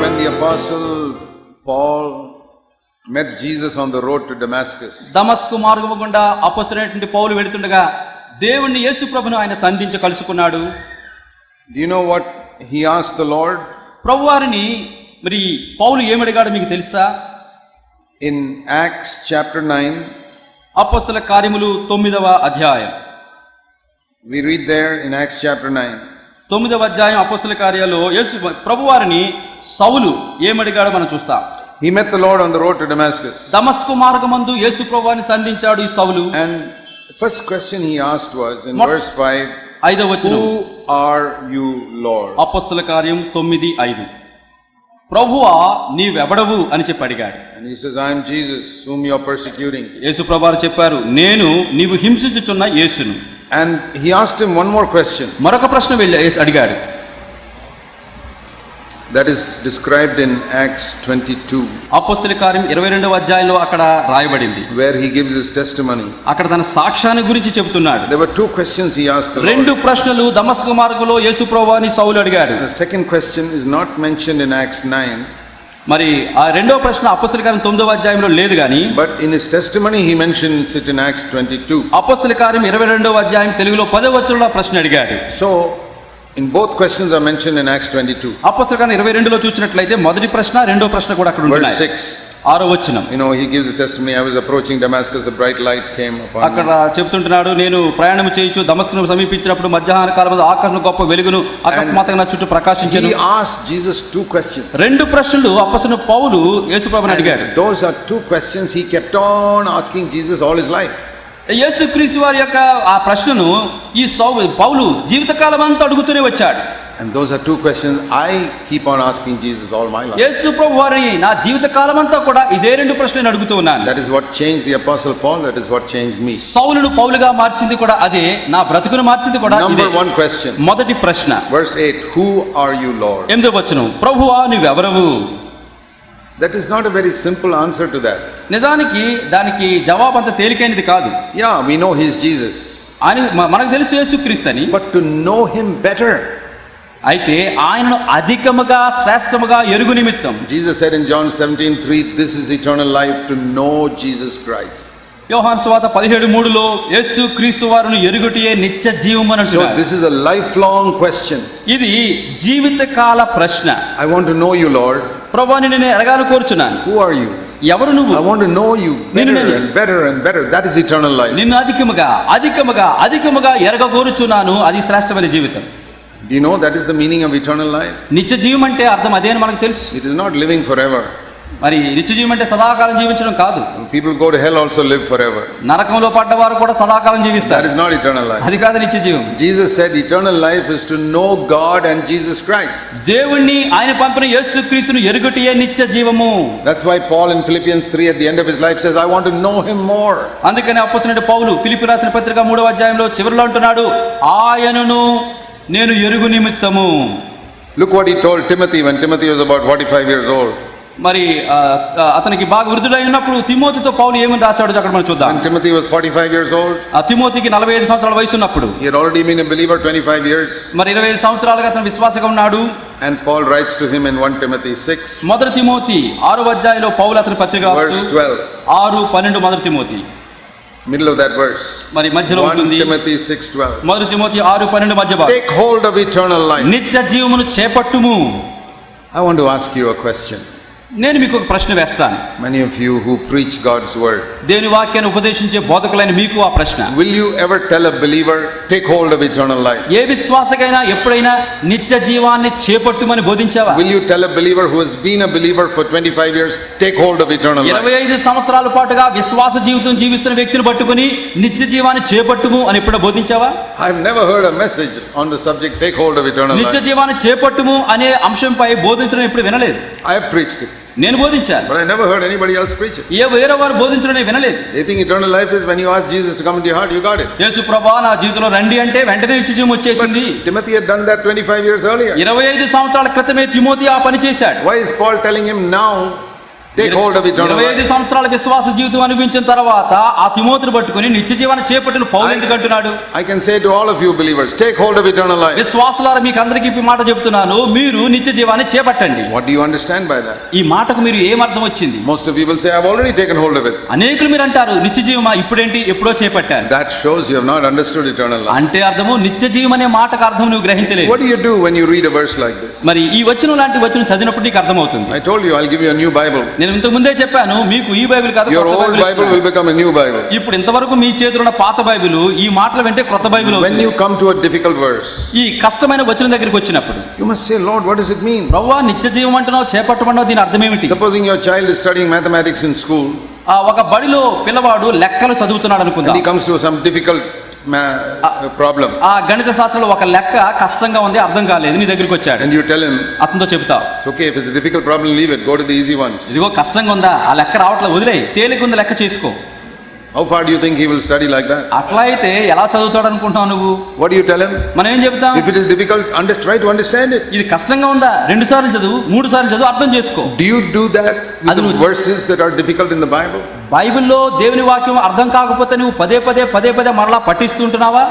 when the apostle Paul met Jesus on the road to Damascus, దమస్కు మార్గము గుండా అపొస్తలుడైనటువంటి పౌలు వెళుతుండగా దేవుణ్ణి యేసు ప్రభువును ఆయన సంధించి కలుసుకున్నాడు. do you know what he asked the Lord? ప్రభువారిని మరి పౌలు ఏమడిగాడు మీకు తెలుసా? In Acts chapter 9, అపొస్తల కార్యములు 9వ అధ్యాయం. we read there in Acts chapter 9. 9వ అధ్యాయం అపొస్తల కార్యాల్లో యేసు ప్రభువారిని సౌలు ఏమడిగాడో మనం చూస్తాం. He met the Lord on the road to Damascus. దమస్కు మార్గమందు యేసు ప్రభువారిని సంధించాడు ఈ సౌలు. And the first question he asked was in verse 5, 5వ వచనం, who are you, Lord? అపొస్తల కార్యం 9:5. ప్రభువా నీవెవడవు అని చెప్పి అడిగాడు. And he says, I am Jesus whom you are persecuting. యేసు ప్రభువారు చెప్పారు, నేను నీవు హింసించుచున్న యేసును. And he asked him one more question. మరొక ప్రశ్న అడిగాడు. That is described in Acts 22. అపొస్తల కార్యం 22వ అధ్యాయంలో అక్కడ రాయబడింది. Where he gives his testimony. అక్కడ తన సాక్ష్యాన్ని గురించి చెబుతున్నాడు. There were two questions he asked the Lord. రెండు ప్రశ్నలు దమస్కు మార్గంలో యేసు ప్రభువాని సౌలు అడిగాడు. The second question is not mentioned in Acts 9. మరి ఆ రెండవ ప్రశ్న అపొస్తల కార్యం 9వ అధ్యాయంలో లేదు గాని, but in his testimony he mentions it in Acts 22. అపొస్తల కార్యం 22వ అధ్యాయం తెలుగులో 10వ వచనంలో ప్రశ్న అడిగాడు. So in both questions are mentioned in Acts 22. అపొస్తల కార్యం 22లో చూసినట్లయితే మొదటి ప్రశ్న రెండో ప్రశ్న కూడా అక్కడ ఉన్నాయి. Verse 6. 6వ వచనం. You know, he gives a testimony, I was approaching Damascus, a bright light came upon me. అక్కడ చెప్తుంటున్నాడు, నేను ప్రయాణం చేయించు దమస్కును సమీపించినప్పుడు మధ్యాహ్న కాలంలో ఆకాశం గొప్ప వెలుగును అకస్మాత్తుగా నా చుట్టూ ప్రకాశించెను. He asked Jesus two questions. రెండు ప్రశ్నలు అపొస్తలుడైన పౌలు యేసు ప్రభువుని అడిగాడు. Those are two questions he kept on asking Jesus all his life. యేసుక్రీస్తు వారి యొక్క ఆ ప్రశ్నను ఈ పౌలు జీవితకాలం అంతా అడుగుతూనే వచ్చాడు. And those are two questions I keep on asking Jesus all my life. యేసు ప్రభు వారిని నా జీవితకాలం అంతా కూడా ఇదే రెండు ప్రశ్నలు అడుగుతూ ఉన్నాను. That is what changed the apostle Paul, that is what changed me. సౌలును పౌలుగా మార్చింది కూడా అదే, నా బ్రతుకును మార్చింది కూడా ఇదే. Number one question. మొదటి ప్రశ్న. Verse 8, who are you, Lord? 8వ వచనం, ప్రభువా నీవెవరవు? That is not a very simple answer to that. నిజానికి దానికి జవాబు అంత తేలికైనది కాదు. Yeah, we know he is Jesus. మనకు తెలుసు యేసుక్రీస్తు అని. But to know him better. అయితే ఆయనను అధికముగా శ్రేష్టముగా ఎరుగు నిమిత్తం. Jesus said in John 17:3, this is eternal life, to know Jesus Christ. యోహాను సువార్త 17:3లో యేసుక్రీస్తు వారిని ఎరుగుటయే నిత్య జీవము అని అంటున్నాడు. So this is a lifelong question. ఇది జీవితకాల ప్రశ్న. I want to know you, Lord. ప్రభువా నేను ఎరగాలని కోరుచున్నాను. Who are you? ఎవరు నువ్వు? I want to know you better and better and better. That is eternal life. నిన్ను అధికముగా ఎరగగోరుచున్నాను, అది శ్రేష్టమైన జీవితం. Do you know that is the meaning of eternal life? నిత్య జీవం అంటే అర్థం అదే అని మనకు తెలుసు. It is not living forever. మరి నిత్య జీవం అంటే సదాకాలం జీవించడం కాదు. People go to hell also live forever. నరకంలో పడ్డవారు కూడా సదాకాలం జీవిస్తారు. That is not eternal life. అది కాదు నిత్య జీవం. Jesus said eternal life is to know God and Jesus Christ. దేవుణ్ణి ఆయన పంపిన యేసుక్రీస్తును ఎరుగుటయే నిత్య జీవము. That's why Paul in Philippians 3 at the end of his life says, I want to know him more. అందుకని అపొస్తలుడైన పౌలు ఫిలిప్పీ రాసిన పత్రిక 3వ అధ్యాయంలో చివరిలో అంటున్నాడు, ఆయనను నేను ఎరుగు నిమిత్తము. Look what he told Timothy when Timothy was about 45 years old. మరి అతనికి బాగా వృద్ధుడై ఉన్నప్పుడు తిమోతితో పౌలు ఏమని రాశాడో అక్కడ మనం చూద్దాం. When Timothy was 45 years old, తిమోతికి 45 సంవత్సరాల వయసు ఉన్నప్పుడు, he had already been a believer 25 years. మరి 25 సంవత్సరాలుగా అతను విశ్వాసంగా ఉన్నాడు. And Paul writes to him in 1 Timothy 6. మొదటి తిమోతి 6వ అధ్యాయంలో పౌలు అతని పత్రిక రాస్తూ verse 12. 6:12 మొదటి Timothy. Middle of that verse. మరి మధ్యలో ఉంటుంది. 1 Timothy 6:12. మొదటి తిమోతి 6:12 మధ్య భాగం. Take hold of eternal life. నిత్య జీవమును చేపట్టుము. I want to ask you a question. నేను మీకు ఒక ప్రశ్న వేస్తాను. Many of you who preach God's word, దేవుని వాక్యాన్ని ఉపదేశించే బోధకులైన మీకు ఆ ప్రశ్న, will you ever tell a believer take hold of eternal life? ఏ విశ్వాసకైనా ఎప్పుడైనా నిత్య జీవాన్ని చేపట్టుమని బోధించావా? Will you tell a believer who has been a believer for 25 years take hold of eternal life? 25 సంవత్సరాల పాటుగా విశ్వాస జీవితం జీవిస్తున్న వ్యక్తిని పట్టుకొని నిత్య జీవాన్ని చేపట్టుము అని ఎప్పుడో బోధించావా? I've never heard a message on the subject take hold of eternal life. నిత్య జీవాన్ని చేపట్టుము అనే అంశంపై బోధించడం ఎప్పుడు వినలేదు. I have preached it. నేను బోధించాను. But I never heard anybody else preach it. వేరే వారు బోధించడం నేను వినలేదు. They think eternal life is when you ask Jesus to come into your heart, you got it. యేసు ప్రభువా నా జీవితంలో రండి అంటే వెంటనే నిత్య జీవం వచ్చేసింది. Timothy had done that 25 years earlier. 25 సంవత్సరాల క్రితమే తిమోతి ఆ పని చేశాడు. Why is Paul telling him now Take hold of eternal 25 life. సంవత్సరాల విశ్వాస జీవితం అనిపించిన తర్వాత ఆ తిమోతిని పట్టుకొని నిత్య జీవాన్ని చేపట్టిన పౌలు ఎందుకు అంటున్నాడు? I can say to all of you believers, take hold of eternal life. విశ్వాసులారా మీకు అందరికీ ఈ మాట చెప్తున్నాను, మీరు నిత్య జీవాన్ని చేపట్టండి. What do you understand by that? ఈ మాటకు మీరు ఏం అర్థం వచ్చింది? Most of you will say, I've already taken hold of it. అనేకులు మీరు అంటారు నిత్య జీవమా, ఇప్పుడేంటి, ఎప్పుడో చేపట్టారు. That shows you have not understood eternal life. అంటే అర్థము నిత్య జీవం అనే మాటకు అర్థం నువ్వు గ్రహించలేదు. What do you do when you read a verse like this? మరి ఈ వచనం లాంటి వచనం చదివినప్పుడు నీకు అర్థమవుతుంది. I told you, I'll give you a new Bible. నేను ఇంతకు ముందే చెప్పాను, మీకు ఈ బైబిల్ కాదు, Your కొత్త old Bible Bible will become a new Bible. ఇప్పుడు ఇంతవరకు మీ చేతిలో ఉన్న పాత బైబిల్ ఈ మాటల వెంటే కొత్త బైబిల్ When అవుతుంది. you come to a difficult verse, ఈ కష్టమైన వచనం దగ్గరికి వచ్చినప్పుడు you must say, Lord, what does it mean? ప్రభువా నిత్య జీవం అంటున్నావు, చేపట్టమన్నావు, దీని అర్థం ఏమిటి? Supposing your child is studying mathematics in school ఒక బడిలో పిల్లవాడు లెక్కలు చదువుతున్నాడు and అనుకుందాం. he comes to some difficult problem ఆ గణిత శాస్త్రంలో ఒక లెక్క కష్టంగా ఉంది, అర్థం కాలేదు, నీ దగ్గరికి వచ్చాడు. and you tell him, అతనితో చెబుతావు, it's okay, if it's a difficult problem, leave it, go to the easy ones. ఇదిగో కష్టంగా ఉందా, ఆ లెక్క రావట్లేదు, వదిలేయ్, తేలికుంది లెక్క చేసుకో. How far do you think he will study like that? అట్లా అయితే ఎలా చదువుతాడు అనుకుంటున్నావు నువ్వు? What do you tell him? మనం ఏం చెప్తాం? If it is difficult, try to understand it. ఇది కష్టంగా ఉందా, 2 సార్లు చదువు, 3 సార్లు చదువు, అర్థం చేసుకో. Do you do that with the verses that are difficult in the Bible? బైబిల్లో దేవుని వాక్యం అర్థం కాకపోతే నువ్వు పదే పదే మరలా పఠిస్తుంటున్నావా?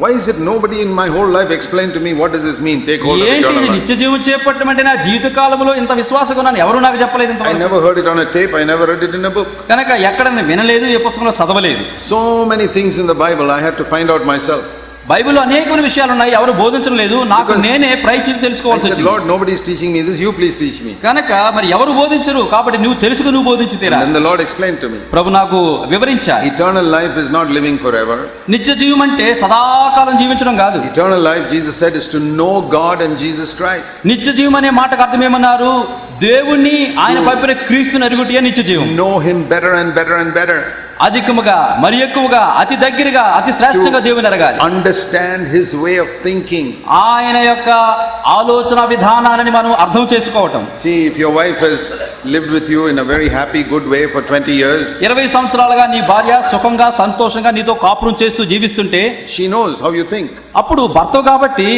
Why is it nobody in my whole life explained to me what does this mean? Take hold of ఏంటి eternal life. నిత్య జీవం చేపట్టమంటే నా జీవిత కాలంలో ఇంత విశ్వాసంగా ఉన్నాను, ఎవరు నాకు చెప్పలేదు I ఇంతవరకు. never heard it on a tape, I never read it in a book. కనుక ఎక్కడ నేను వినలేదు, ఏ పుస్తకంలో చదవలేదు. So many things in the Bible I had to find out myself. బైబిల్లో అనేకమైన విషయాలు ఉన్నాయి, ఎవరు బోధించడం లేదు, నాకు Because నేనే ప్రయత్నించి I తెలుసుకోవాల్సి said, వచ్చింది. Lord, nobody is teaching me this, you please teach me. కనుక మరి ఎవరు బోధించరు, కాబట్టి నువ్వు తెలుసుకు నువ్వు బోధించి తీరా. And then the Lord explained to me, ప్రభు నాకు వివరించారు, eternal life is not living forever. నిత్య జీవం అంటే సదాకాలం జీవించడం కాదు. Eternal life, Jesus said, is to know God and Jesus Christ. నిత్య జీవం అనే మాటకు అర్థం ఏమన్నారు? దేవుణ్ణి, ఆయన పంపిన క్రీస్తుని ఎరుగుటే నిత్య జీవం. Know Him better and better and better. అధికముగా, మరి ఎక్కువగా, అతి దగ్గరగా, అతి శ్రేష్టంగా దేవుని ఎరగాలి. Understand His way of thinking. ఆయన యొక్క ఆలోచన విధానాన్ని మనం అర్థం చేసుకోవటం. See, if your wife has lived with you in a very happy, good way for 20 years, 20 సంవత్సరాలుగా నీ భార్య సుఖంగా సంతోషంగా నీతో కాపురం చేస్తూ జీవిస్తుంటే, she knows how you think. అప్పుడు భర్త కాబట్టి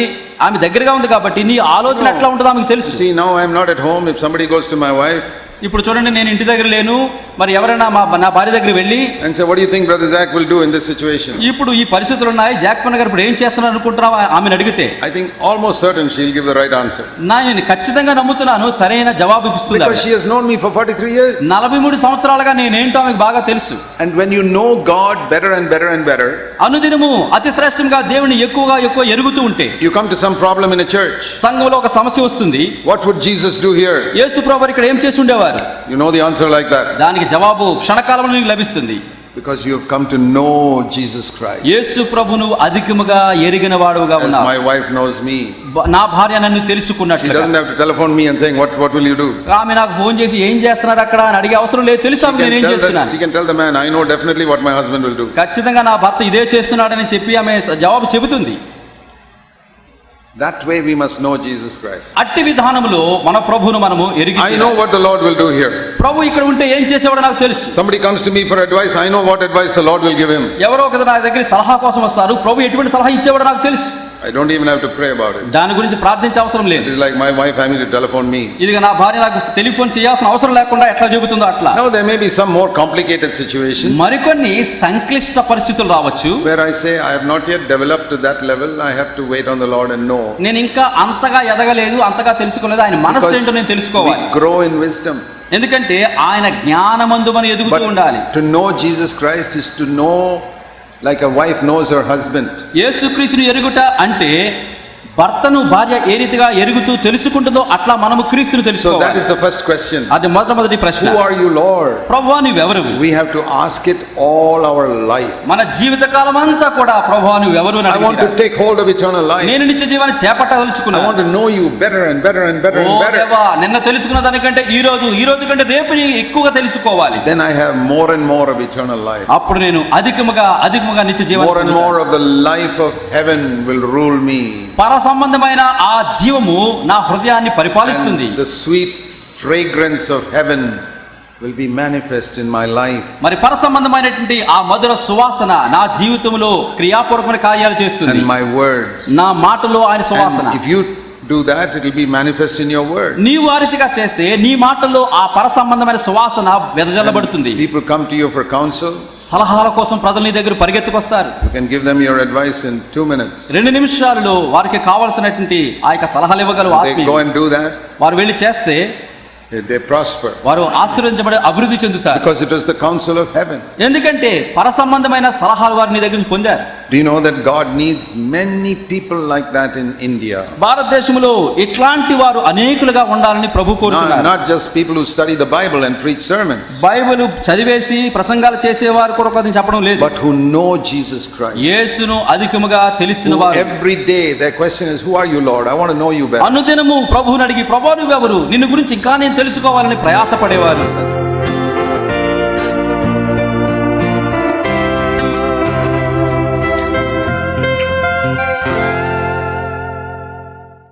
ఆమె దగ్గరగా ఉంది కాబట్టి నీ ఆలోచన ఎట్లా ఉంటుందో ఆమెకు తెలుసు. See, now I am not at home. If somebody goes to my wife ఇప్పుడు చూడండి, నేను ఇంటి దగ్గర లేను, మరి ఎవరైనా నా భార్య దగ్గర వెళ్ళి and say, what do you think Brother Zach will do in this situation? ఇప్పుడు ఈ పరిస్థితులు ఉన్నాయి, జాక్పన్ గారు ఇప్పుడు ఏం చేస్తున్నారు అనుకుంటున్నావు ఆమెను అడిగితే, I think almost certain she'll give the right answer. నేను ఖచ్చితంగా నమ్ముతున్నాను సరైన జవాబు ఇస్తుంది. Because she has known me for 43 years. 43 సంవత్సరాలుగా నేనేంటో ఆమెకు బాగా తెలుసు. And when you know God better and better and better, అనుదినము అతి శ్రేష్టంగా దేవుని ఎక్కువ ఎరుగుతూ ఉంటే, you come to some problem in a church. సంఘంలో ఒక సమస్య వస్తుంది. What would Jesus do here? యేసు ప్రభువు ఇక్కడ ఏం చేసి ఉండేవారు? You know the answer like that. దానికి జవాబు క్షణకాలంలో నీకు లభిస్తుంది. Because you have come to know Jesus Christ. యేసు ప్రభువును అధికముగా ఎరిగిన వాడుగా As ఉన్నావు. my wife knows me. నా భార్య నన్ను She తెలుసుకున్నట్లుగా. doesn't have to telephone me and saying, what will you do? ఆమె నాకు ఫోన్ చేసి ఏం చేస్తున్నారు అక్కడ అని అడిగే అవసరం లేదు, తెలుసు ఆమె నేను ఏం చేస్తున్నాను. She can tell the man, I know definitely what my husband will do. ఖచ్చితంగా నా భర్త ఇదే చేస్తున్నాడని చెప్పి ఆమె జవాబు చెబుతుంది. That way we must know Jesus Christ. అట్టి విధానములో మన ప్రభువును మనము ఎరిగి, I know what the Lord will do here. ప్రభు ఇక్కడ ఉంటే ఏం చేసేవాడో నాకు తెలుసు. Somebody comes to me for advice, I know what advice the Lord will give him. ఎవరో ఒకరు నా దగ్గర సలహా కోసం వస్తారు, ప్రభు ఎటువంటి సలహా ఇచ్చేవాడో నాకు తెలుసు. I don't even have to pray about it. దాని గురించి ప్రార్థించే అవసరం లేదు. It is like my wife having to telephone me. ఇదిగా నా భార్య నాకు టెలిఫోన్ చేయాల్సిన అవసరం లేకుండా ఎట్లా చెబుతుందో అట్లా. Now there may be some more complicated situations మరికొన్ని సంక్లిష్ట పరిస్థితులు రావచ్చు, where I say I have not yet developed to that level, I have to wait on the Lord and know. నేను ఇంకా అంతగా ఎదగలేదు, అంతగా తెలుసుకోలేదు, ఆయన మనస్సు ఏంటో నేను తెలుసుకోవాలి. We grow in wisdom. ఎందుకంటే ఆయన జ్ఞానమందు మనం ఎదుగుతూ ఉండాలి. To know Jesus Christ is to know like a wife knows her husband. యేసుక్రీస్తును ఎరుగుట అంటే భర్తను భార్య ఏ రీతిగా ఎరుగుతూ తెలుసుకుంటుందో అట్లా మనము క్రీస్తును So that తెలుసుకోవాలి. is the first question. అది మొదటి ప్రశ్న. Who are you, Lord? ప్రభువా నువ్వెవరు? We have to ask it all our life. మన జీవిత కాలం అంతా కూడా ప్రభువా నువ్వెవరు అని I want to అడిగిరా. take hold of eternal life. నేను నిత్య జీవాన్ని I చేపట్టదలుచుకున్నాను. want to know you better and better and better oh and better. దేవా, నిన్న తెలుసుకున్న దానికంటే ఈ రోజు కంటే రేపు ఎక్కువగా తెలుసుకోవాలి. Then I have more and more of eternal life. అప్పుడు నేను అధికముగా నిత్య జీవాన్ని More and పొందుతాను. more of the life of heaven will rule me. పర సంబంధమైన ఆ జీవము నా హృదయాన్ని పరిపాలిస్తుంది. And the sweet fragrance of heaven will be manifest in my life. మరి పర సంబంధమైనటువంటి ఆ మధుర సువాసన నా జీవితంలో క్రియాపూర్వకమైన కార్యాలు చేస్తుంది. And my words. నా మాటలో ఆయన సువాసన. And if you do that, it will be manifest in your word. నీవు ఆ రీతిగా చేస్తే నీ మాటల్లో ఆ పర సంబంధమైన సువాసన వెదజల్లబడుతుంది. People come to you for counsel. సలహాల కోసం ప్రజలు నీ దగ్గర పరిగెత్తుకొస్తారు. You can give them your advice in 2 minutes. 2 నిమిషాలలో వారికి కావాల్సినటువంటి ఆ యొక్క సలహాలు ఇవ్వగలవు. They go and do that. వారు వెళ్ళి చేస్తే they prosper. వారు ఆశీర్వదించబడి అభివృద్ధి చెందుతారు. Because it was the counsel of heaven. ఎందుకంటే పర సంబంధమైన సలహాలు వారు నీ దగ్గర నుంచి పొందారు. Do you know that God needs many people like that in India? భారతదేశంలో ఇట్లాంటి వారు అనేకులుగా ఉండాలని ప్రభు కోరుతున్నారు. Not just people who study the Bible and preach sermons. Bible చదివేసి ప్రసంగాలు చేసేవారు కొరకు అని చెప్పడం లేదు. But who know Jesus Christ. యేసును అధికముగా తెలిసిన వారు. Every day their question is, who are you, Lord? I want to know you better. అనుదినము ప్రభువుని అడిగి, ప్రభువు నువ్వెవరు, నిన్ను గురించి ఇంకా నేను తెలుసుకోవాలని ప్రయాసపడేవారు.